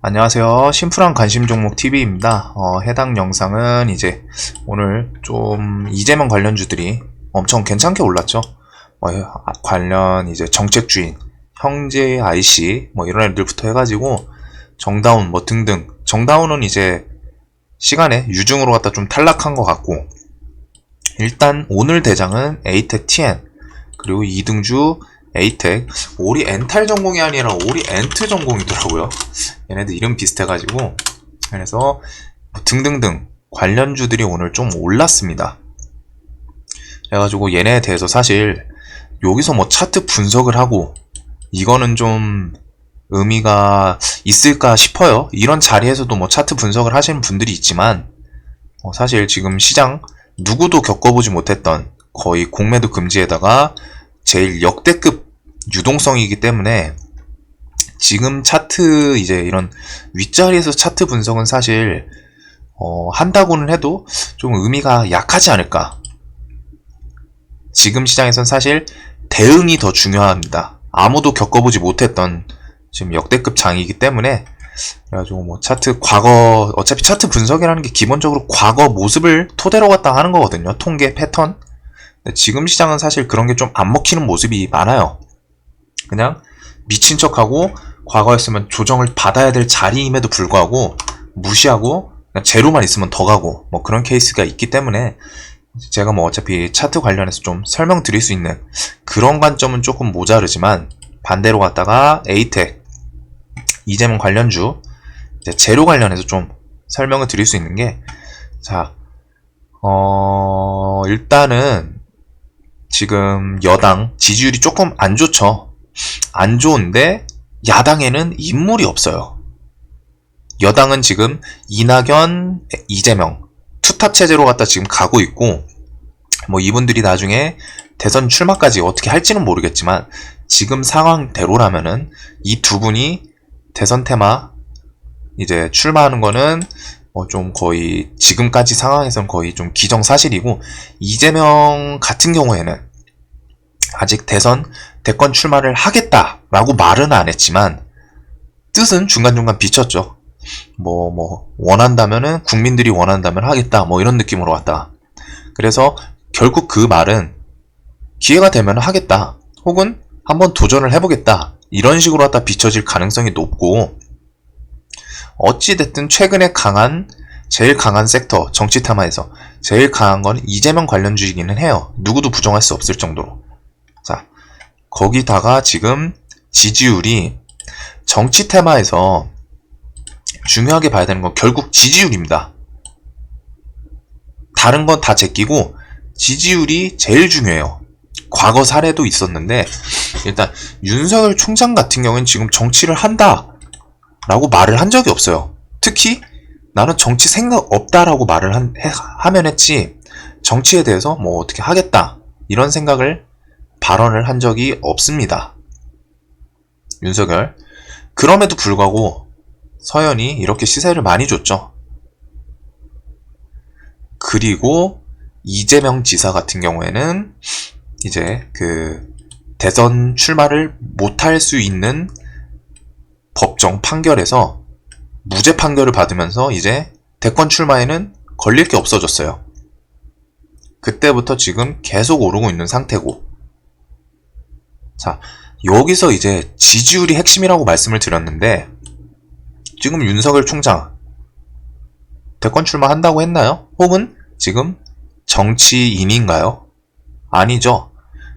안녕하세요. 심플한 관심 종목 TV입니다. 해당 영상은 이제 오늘 좀 이재명 관련주들이 엄청 괜찮게 올랐죠. 관련 이제 정책주인, 형제 IC 뭐 이런 애들부터 해가지고 정다운 뭐 등등. 정다운은 이제 시간에 유중으로 갖다 좀 탈락한 것 같고, 일단 오늘 대장은 에이텍 TN 그리고 이등주 에이텍, 오리 엔탈 전공이 아니라 오리 엔트 전공이더라고요. 얘네들 이름 비슷해가지고. 그래서 등등등 관련주들이 오늘 좀 올랐습니다. 그래가지고 얘네에 대해서 사실 여기서 뭐 차트 분석을 하고 이거는 좀 의미가 있을까 싶어요. 이런 자리에서도 뭐 차트 분석을 하시는 분들이 있지만, 사실 지금 시장 누구도 겪어보지 못했던 거의 공매도 금지에다가 제일 역대급 유동성이기 때문에 지금 차트 이제 이런 윗자리에서 차트 분석은 사실 한다고는 해도 좀 의미가 약하지 않을까. 지금 시장에선 사실 대응이 더 중요합니다. 아무도 겪어보지 못했던 지금 역대급 장이기 때문에, 그래가지고 뭐 차트 과거, 어차피 차트 분석이라는 게 기본적으로 과거 모습을 토대로 갖다 하는 거거든요. 통계 패턴. 지금 시장은 사실 그런 게 좀 안 먹히는 모습이 많아요. 그냥 미친 척하고 과거였으면 조정을 받아야 될 자리임에도 불구하고 무시하고 그냥 제로만 있으면 더 가고 뭐 그런 케이스가 있기 때문에, 제가 뭐 어차피 차트 관련해서 좀 설명드릴 수 있는 그런 관점은 조금 모자르지만, 반대로 갔다가 에이텍, 이재명 관련주, 이제 재료 관련해서 좀 설명을 드릴 수 있는 게, 자, 일단은 지금 여당 지지율이 조금 안 좋죠. 안 좋은데 야당에는 인물이 없어요. 여당은 지금 이낙연, 이재명 투탑 체제로 갖다 지금 가고 있고, 뭐 이분들이 나중에 대선 출마까지 어떻게 할지는 모르겠지만 지금 상황대로라면은 이 두 분이 대선 테마 이제 출마하는 거는 좀 거의 지금까지 상황에선 거의 좀 기정사실이고, 이재명 같은 경우에는 아직 대권 출마를 하겠다라고 말은 안 했지만 뜻은 중간중간 비쳤죠. 원한다면은, 국민들이 원한다면 하겠다, 뭐 이런 느낌으로 왔다. 그래서 결국 그 말은 기회가 되면 하겠다, 혹은 한번 도전을 해보겠다, 이런 식으로 갖다 비춰질 가능성이 높고, 어찌됐든 최근에 제일 강한 섹터, 정치 테마에서 제일 강한 건 이재명 관련주이기는 해요. 누구도 부정할 수 없을 정도로. 자, 거기다가 지금 지지율이 정치 테마에서 중요하게 봐야 되는 건 결국 지지율입니다. 다른 건 다 제끼고 지지율이 제일 중요해요. 과거 사례도 있었는데, 일단 윤석열 총장 같은 경우는 지금 정치를 한다 라고 말을 한 적이 없어요. 특히 나는 정치 생각 없다라고 말을 하면 했지, 정치에 대해서 뭐 어떻게 하겠다 이런 발언을 한 적이 없습니다. 윤석열. 그럼에도 불구하고 서연이 이렇게 시세를 많이 줬죠. 그리고 이재명 지사 같은 경우에는 이제 그 대선 출마를 못할 수 있는 법정 판결에서 무죄 판결을 받으면서 이제 대권 출마에는 걸릴 게 없어졌어요. 그때부터 지금 계속 오르고 있는 상태고, 자, 여기서 이제 지지율이 핵심이라고 말씀을 드렸는데, 지금 윤석열 총장 대권 출마한다고 했나요? 혹은 지금 정치인인가요? 아니죠.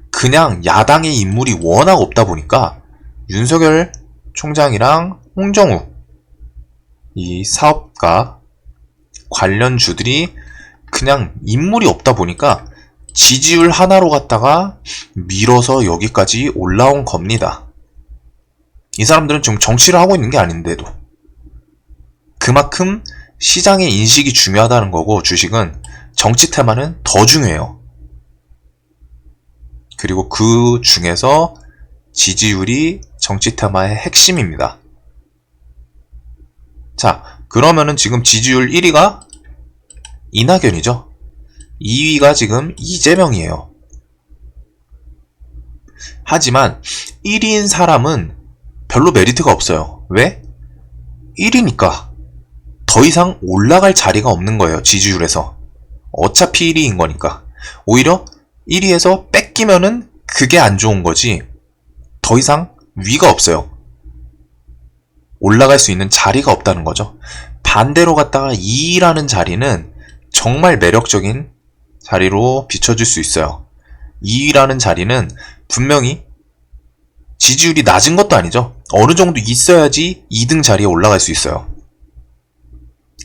그냥 야당의 인물이 워낙 없다 보니까 윤석열 총장이랑 홍정욱, 이 사업가 관련주들이 그냥 인물이 없다 보니까 지지율 하나로 갖다가 밀어서 여기까지 올라온 겁니다. 이 사람들은 지금 정치를 하고 있는 게 아닌데도 그만큼 시장의 인식이 중요하다는 거고, 주식은 정치 테마는 더 중요해요. 그리고 그 중에서 지지율이 정치 테마의 핵심입니다. 자, 그러면은 지금 지지율 1위가 이낙연이죠. 2위가 지금 이재명이에요. 하지만 1위인 사람은 별로 메리트가 없어요. 왜? 1위니까 더 이상 올라갈 자리가 없는 거예요. 지지율에서. 어차피 1위인 거니까. 오히려 1위에서 뺏기면은 그게 안 좋은 거지. 더 이상 위가 없어요. 올라갈 수 있는 자리가 없다는 거죠. 반대로 갔다가 2위라는 자리는 정말 매력적인 자리로 비춰질 수 있어요. 2위라는 자리는 분명히 지지율이 낮은 것도 아니죠. 어느 정도 있어야지 2등 자리에 올라갈 수 있어요.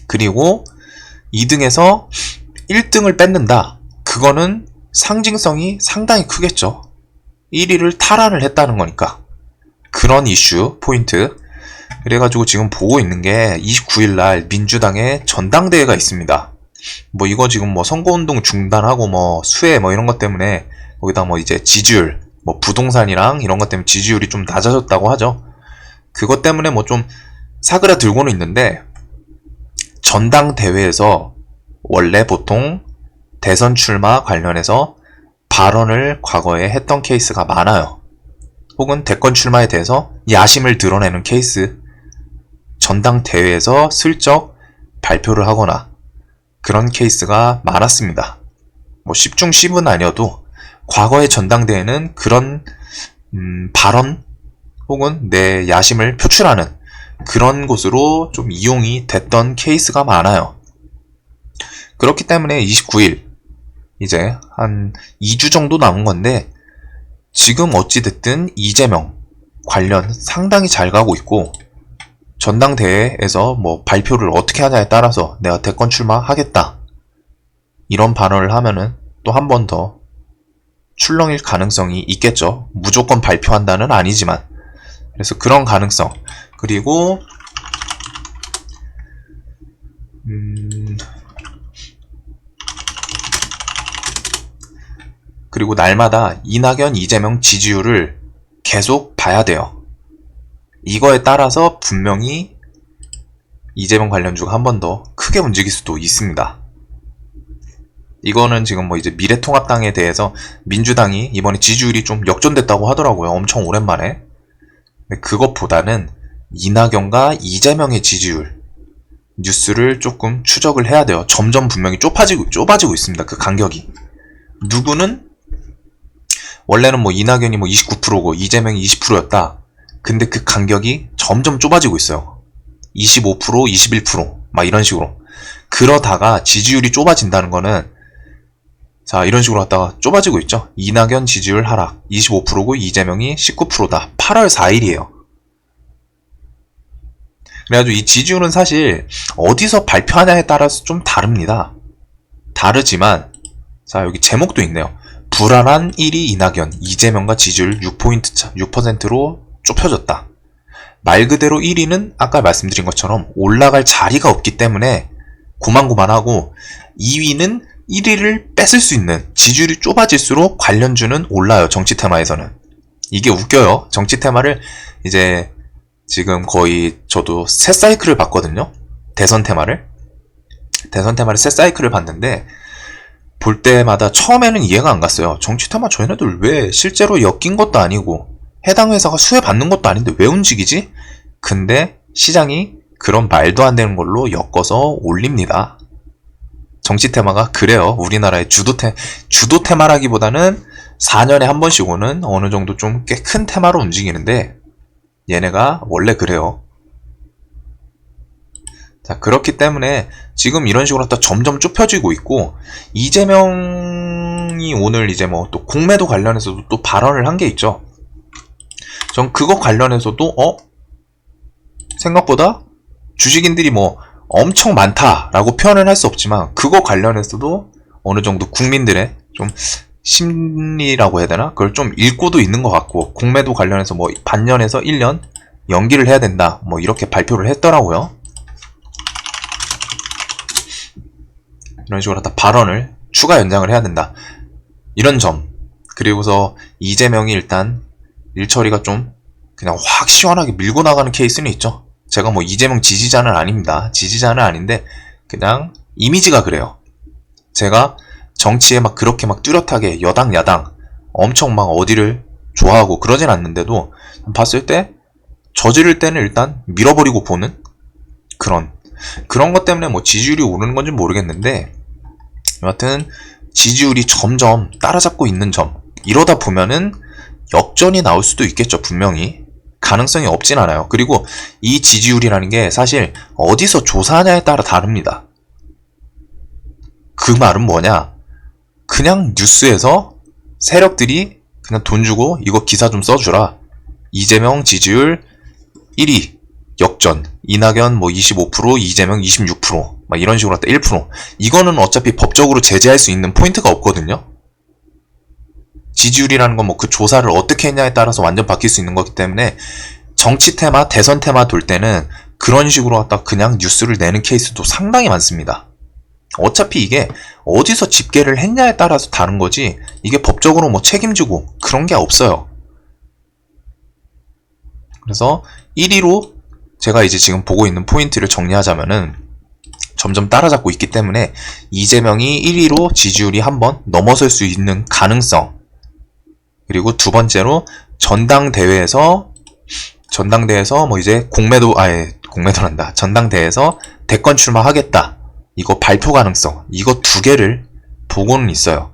그리고 2등에서 1등을 뺏는다. 그거는 상징성이 상당히 크겠죠. 1위를 탈환을 했다는 거니까. 그런 이슈, 포인트. 그래가지고 지금 보고 있는 게 29일날 민주당의 전당대회가 있습니다. 뭐 이거 지금 뭐 선거운동 중단하고 뭐 수해 뭐 이런 것 때문에 거기다 뭐 이제 지지율, 뭐 부동산이랑 이런 것 때문에 지지율이 좀 낮아졌다고 하죠. 그것 때문에 뭐 좀 사그라들고는 있는데, 전당대회에서 원래 보통 대선 출마 관련해서 발언을 과거에 했던 케이스가 많아요. 혹은 대권 출마에 대해서 야심을 드러내는 케이스, 전당대회에서 슬쩍 발표를 하거나 그런 케이스가 많았습니다. 뭐 10중 10은 아니어도 과거의 전당대회는 그런 발언 혹은 내 야심을 표출하는 그런 곳으로 좀 이용이 됐던 케이스가 많아요. 그렇기 때문에 29일 이제 한 2주 정도 남은 건데, 지금 어찌됐든 이재명 관련 상당히 잘 가고 있고, 전당대회에서 뭐 발표를 어떻게 하냐에 따라서 내가 대권 출마하겠다 이런 발언을 하면은 또 한 번 더 출렁일 가능성이 있겠죠. 무조건 발표한다는 아니지만. 그래서 그런 가능성. 그리고 그리고 날마다 이낙연, 이재명 지지율을 계속 봐야 돼요. 이거에 따라서 분명히 이재명 관련주가 한 번 더 크게 움직일 수도 있습니다. 이거는 지금 뭐 이제 미래통합당에 대해서 민주당이 이번에 지지율이 좀 역전됐다고 하더라고요. 엄청 오랜만에. 근데 그것보다는 이낙연과 이재명의 지지율 뉴스를 조금 추적을 해야 돼요. 점점 분명히 좁아지고 있습니다. 그 간격이. 누구는 원래는 뭐 이낙연이 뭐 29%고 이재명이 20%였다. 근데 그 간격이 점점 좁아지고 있어요. 25%, 21%막 이런 식으로. 그러다가 지지율이 좁아진다는 거는, 자, 이런 식으로 갔다가 좁아지고 있죠. 이낙연 지지율 하락 25%고 이재명이 19%다. 8월 4일이에요. 그래가지고 이 지지율은 사실 어디서 발표하냐에 따라서 좀 다릅니다. 다르지만, 자, 여기 제목도 있네요. 불안한 1위 이낙연, 이재명과 지지율 6포인트 차, 6%로 좁혀졌다. 말 그대로 1위는 아까 말씀드린 것처럼 올라갈 자리가 없기 때문에 고만고만하고, 2위는 1위를 뺏을 수 있는, 지지율이 좁아질수록 관련주는 올라요. 정치 테마에서는. 이게 웃겨요. 정치 테마를 이제 지금 거의 저도 새 사이클을 봤거든요. 대선 테마를 새 사이클을 봤는데, 볼 때마다 처음에는 이해가 안 갔어요. 정치 테마 저희네들 왜 실제로 엮인 것도 아니고 해당 회사가 수혜 받는 것도 아닌데 왜 움직이지? 근데 시장이 그런 말도 안 되는 걸로 엮어서 올립니다. 정치 테마가 그래요. 우리나라의 주도 테마라기보다는 4년에 한 번씩 오는 어느 정도 좀 꽤 큰 테마로 움직이는데, 얘네가 원래 그래요. 자, 그렇기 때문에 지금 이런 식으로 또 점점 좁혀지고 있고, 이재명이 오늘 이제 뭐 또 공매도 관련해서도 또 발언을 한 게 있죠. 전 그거 관련해서도 생각보다 주식인들이 뭐 엄청 많다라고 표현은 할 수 없지만, 그거 관련해서도 어느 정도 국민들의 좀 심리라고 해야 되나? 그걸 좀 읽고도 있는 것 같고, 공매도 관련해서 뭐 반년에서 1년 연기를 해야 된다, 뭐 이렇게 발표를 했더라고요. 이런 식으로 다 발언을 추가 연장을 해야 된다, 이런 점. 그리고서 이재명이 일단 일처리가 좀 그냥 확 시원하게 밀고 나가는 케이스는 있죠. 제가 뭐 이재명 지지자는 아닙니다. 지지자는 아닌데 그냥 이미지가 그래요. 제가 정치에 막 그렇게 막 뚜렷하게 여당 야당 엄청 막 어디를 좋아하고 그러진 않는데도 봤을 때 저지를 때는 일단 밀어버리고 보는 그런 것 때문에 뭐 지지율이 오르는 건지 모르겠는데, 여하튼 지지율이 점점 따라잡고 있는 점, 이러다 보면은 역전이 나올 수도 있겠죠. 분명히 가능성이 없진 않아요. 그리고 이 지지율이라는 게 사실 어디서 조사하냐에 따라 다릅니다. 그 말은 뭐냐, 그냥 뉴스에서 세력들이 그냥 돈 주고 이거 기사 좀 써주라, 이재명 지지율 1위 역전, 이낙연 뭐 25%, 이재명 26%, 막 이런 식으로 했다 1%. 이거는 어차피 법적으로 제재할 수 있는 포인트가 없거든요. 지지율이라는 건 뭐 그 조사를 어떻게 했냐에 따라서 완전 바뀔 수 있는 거기 때문에, 정치 테마, 대선 테마 돌 때는 그런 식으로 갖다 그냥 뉴스를 내는 케이스도 상당히 많습니다. 어차피 이게 어디서 집계를 했냐에 따라서 다른 거지, 이게 법적으로 뭐 책임지고 그런 게 없어요. 그래서 1위로 제가 이제 지금 보고 있는 포인트를 정리하자면은, 점점 따라잡고 있기 때문에 이재명이 1위로 지지율이 한번 넘어설 수 있는 가능성, 그리고 두 번째로 전당대회에서 뭐 이제 공매도란다. 전당대회에서 대권 출마하겠다, 이거 발표 가능성, 이거 두 개를 보고는 있어요.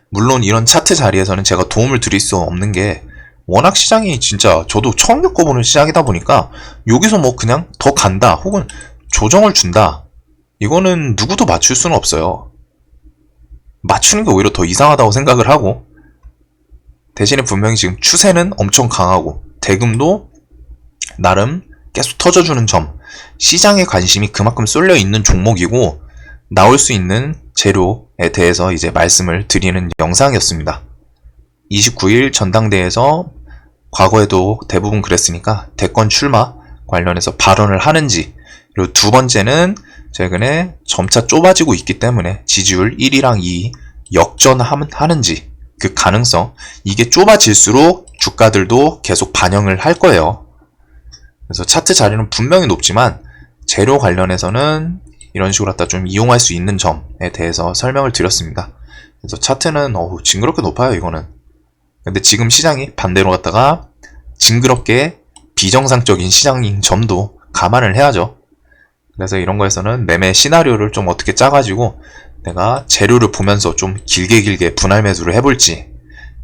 물론 이런 차트 자리에서는 제가 도움을 드릴 수 없는 게, 워낙 시장이 진짜 저도 처음 겪어보는 시장이다 보니까 여기서 뭐 그냥 더 간다 혹은 조정을 준다, 이거는 누구도 맞출 수는 없어요. 맞추는 게 오히려 더 이상하다고 생각을 하고, 대신에 분명히 지금 추세는 엄청 강하고 대금도 나름 계속 터져주는 점, 시장의 관심이 그만큼 쏠려 있는 종목이고 나올 수 있는 재료에 대해서 이제 말씀을 드리는 영상이었습니다. 29일 전당대회에서 과거에도 대부분 그랬으니까 대권 출마 관련해서 발언을 하는지, 그리고 두 번째는 최근에 점차 좁아지고 있기 때문에 지지율 1위랑 2위 역전하는지 그 가능성, 이게 좁아질수록 주가들도 계속 반영을 할 거예요. 그래서 차트 자리는 분명히 높지만 재료 관련해서는 이런 식으로 갖다 좀 이용할 수 있는 점에 대해서 설명을 드렸습니다. 그래서 차트는 징그럽게 높아요, 이거는. 근데 지금 시장이 반대로 갔다가 징그럽게 비정상적인 시장인 점도 감안을 해야죠. 그래서 이런 거에서는 매매 시나리오를 좀 어떻게 짜가지고 내가 재료를 보면서 좀 길게 분할 매수를 해볼지,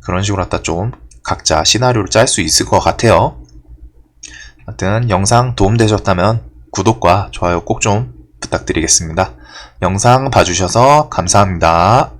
그런 식으로 갖다 좀 각자 시나리오를 짤 수 있을 것 같아요. 하여튼 영상 도움되셨다면 구독과 좋아요 꼭 좀 부탁드리겠습니다. 영상 봐주셔서 감사합니다.